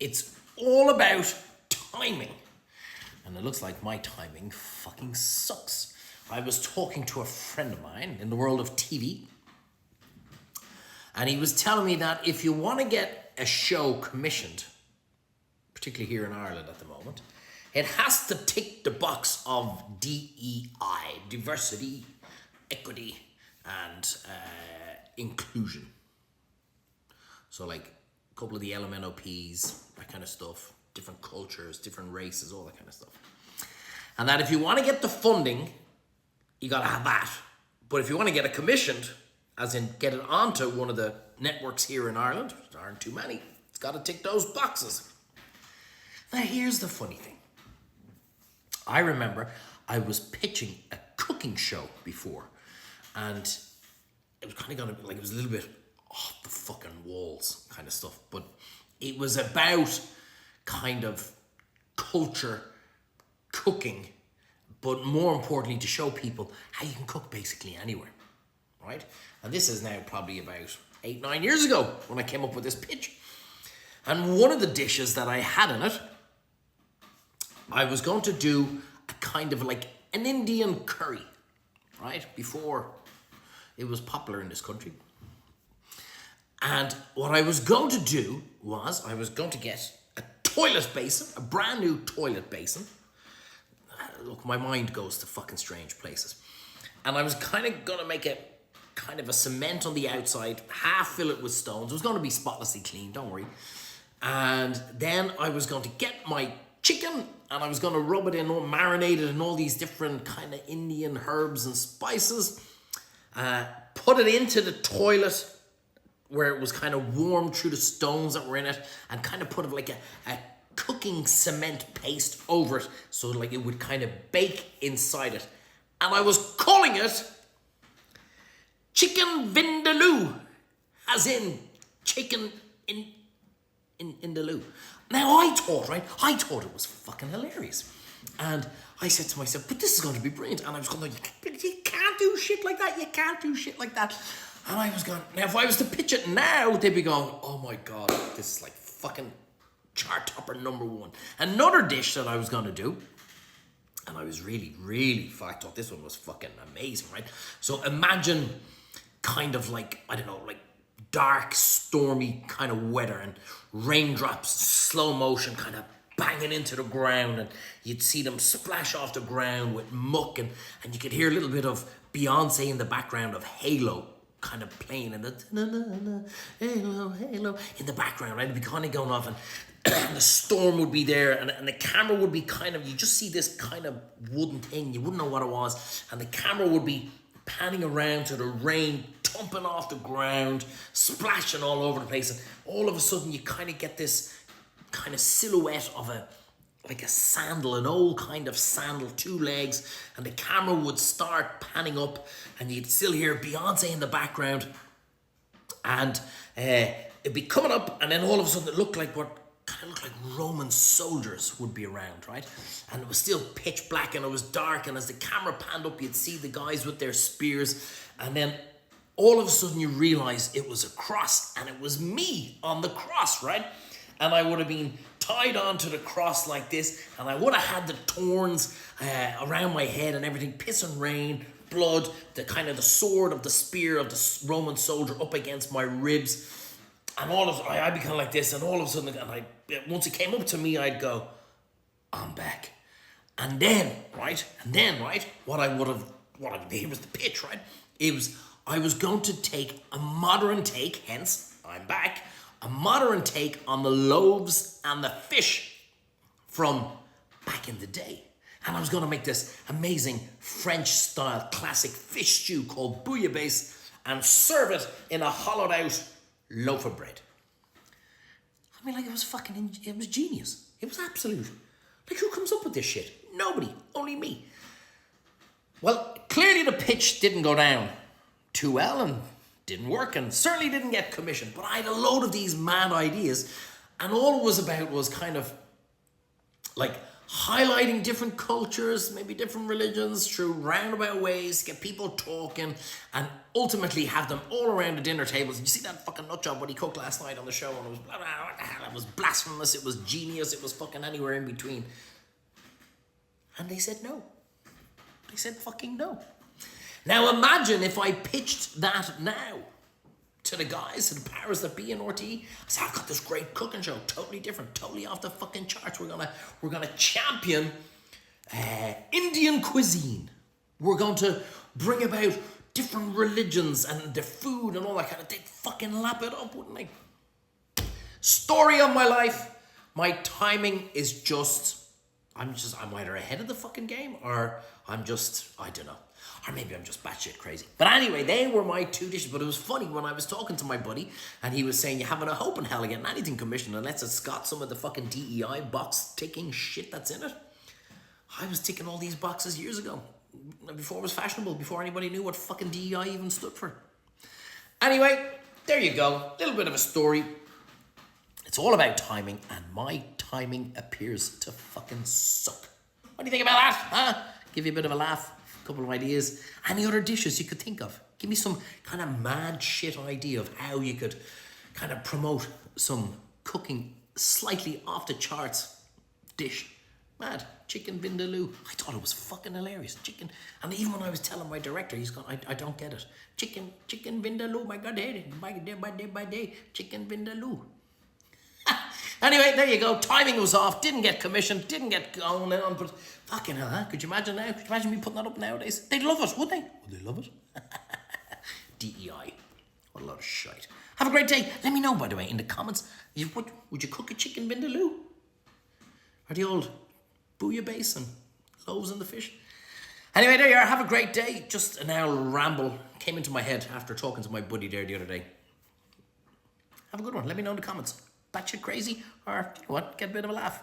It's all about timing. And it looks like my timing fucking sucks. I was talking to a friend of mine in the world of TV, and he was telling me that if you want to get a show commissioned, particularly here in Ireland at the moment, it has to tick the box of DEI, diversity, equity, and inclusion. So like a couple of the LMNOPs, that kind of stuff, different cultures, different races, all that kind of stuff. And that if you want to get the funding, you got to have that. But if you want to get it commissioned, as in get it onto one of the networks here in Ireland, there aren't too many, it's got to tick those boxes. Now here's the funny thing. I remember I was pitching a cooking show before, and it was kind of gonna be like, it was a little bit off the fucking walls kind of stuff, but it was about kind of culture, cooking, but more importantly to show people how you can cook basically anywhere, right? And this is now probably about 8-9 years ago when I came up with this pitch. And one of the dishes that I had in it, I was going to do a kind of like an Indian curry, right? Before it was popular in this country. And what I was going to do was I was going to get a toilet basin, a brand new toilet basin. Look, my mind goes to fucking strange places. And I was kind of going to make it kind of a cement on the outside, half fill it with stones. It was going to be spotlessly clean, don't worry. And then I was going to get my chicken and I was going to rub it in, all marinated in all these different kind of Indian herbs and spices. Put it into the toilet where it was kind of warm through the stones that were in it, and kind of put like a cooking cement paste over it so like it would kind of bake inside it. And I was calling it chicken vindaloo, as in chicken in the loo. Now I thought it was fucking hilarious. And I said to myself, but this is going to be brilliant. And I was going like, you can't do shit like that. You can't do shit like that. And I was going, now if I was to pitch it now, they'd be going, oh my God, this is like fucking chart topper #1. Another dish that I was going to do, and I was really, I thought this one was fucking amazing, right? So imagine kind of like, I don't know, like dark, stormy kind of weather and raindrops, slow motion kind of banging into the ground, and you'd see them splash off the ground with muck, and you could hear a little bit of Beyonce in the background of Halo kind of playing, and the Halo in the background, right? It'd be kind of going off, and the storm would be there, and the camera would be kind of, you just see this kind of wooden thing, you wouldn't know what it was, and the camera would be panning around to the rain thumping off the ground, splashing all over the place, and all of a sudden you kind of get this kind of silhouette of a sandal, an old kind of sandal, 2 legs, and the camera would start panning up, and you'd still hear Beyonce in the background, and it'd be coming up, and then all of a sudden it looked like what kind of looked like Roman soldiers would be around, right? And it was still pitch black, and it was dark, and as the camera panned up, you'd see the guys with their spears, and then all of a sudden you realize it was a cross, and it was me on the cross, right? And I would have been tied onto the cross like this, and I would have had the thorns around my head and everything, piss and rain, blood, the kind of the sword of the spear of the Roman soldier up against my ribs, and I'd be kind of like this, and all of a sudden, once it came up to me, I'd go, I'm back. And then, right, here was the pitch, right? I was going to take a modern take, hence, I'm back, a modern take on the loaves and the fish from back in the day. And I was going to make this amazing French-style classic fish stew called bouillabaisse and serve it in a hollowed-out loaf of bread. I mean, like, it was genius. It was absolute. Like, who comes up with this shit? Nobody. Only me. Well, clearly the pitch didn't go down too well and didn't work, and certainly didn't get commissioned. But I had a load of these mad ideas, and all it was about was kind of like, highlighting different cultures, maybe different religions through roundabout ways, get people talking, and ultimately have them all around the dinner tables. Did you see that fucking nut job what he cooked last night on the show? And it was blah, blah, what the hell? It was blasphemous, it was genius, it was fucking anywhere in between. And they said no. They said fucking no. Now imagine if I pitched that now to the guys, to the powers that be in RTE. I said, I've got this great cooking show, totally different, totally off the fucking charts. We're gonna champion Indian cuisine. We're going to bring about different religions and the food and all that kind of thing. They'd fucking lap it up, wouldn't they? Story of my life. My timing is I'm either ahead of the fucking game or I don't know. Or maybe I'm just batshit crazy. But anyway, they were my two dishes. But it was funny when I was talking to my buddy and he was saying, you haven't a hope in hell of getting anything commissioned unless it's got some of the fucking DEI box ticking shit that's in it. I was ticking all these boxes years ago. Before it was fashionable. Before anybody knew what fucking DEI even stood for. Anyway, there you go. A little bit of a story. It's all about timing, and my timing appears to fucking suck. What do you think about that? Huh? Give you a bit of a laugh, a couple of ideas. Any other dishes you could think of? Give me some kind of mad shit idea of how you could kind of promote some cooking slightly off the charts dish. Mad. Chicken vindaloo. I thought it was fucking hilarious. Chicken. And even when I was telling my director, he's gone, I don't get it. Chicken vindaloo. My God, by day. Chicken vindaloo. Anyway, there you go. Timing was off. Didn't get commissioned. Didn't get going on. But fucking hell, huh? Could you imagine now? Could you imagine me putting that up nowadays? They'd love it, would they? Would they love it? DEI. What a lot of shite. Have a great day. Let me know, by the way, in the comments. Would you cook a chicken vindaloo? Or the old bouillabaisse and loaves and the fish? Anyway, there you are. Have a great day. Just an hour ramble came into my head after talking to my buddy there the other day. Have a good one. Let me know in the comments. Batshit crazy, or you know what, get a bit of a laugh.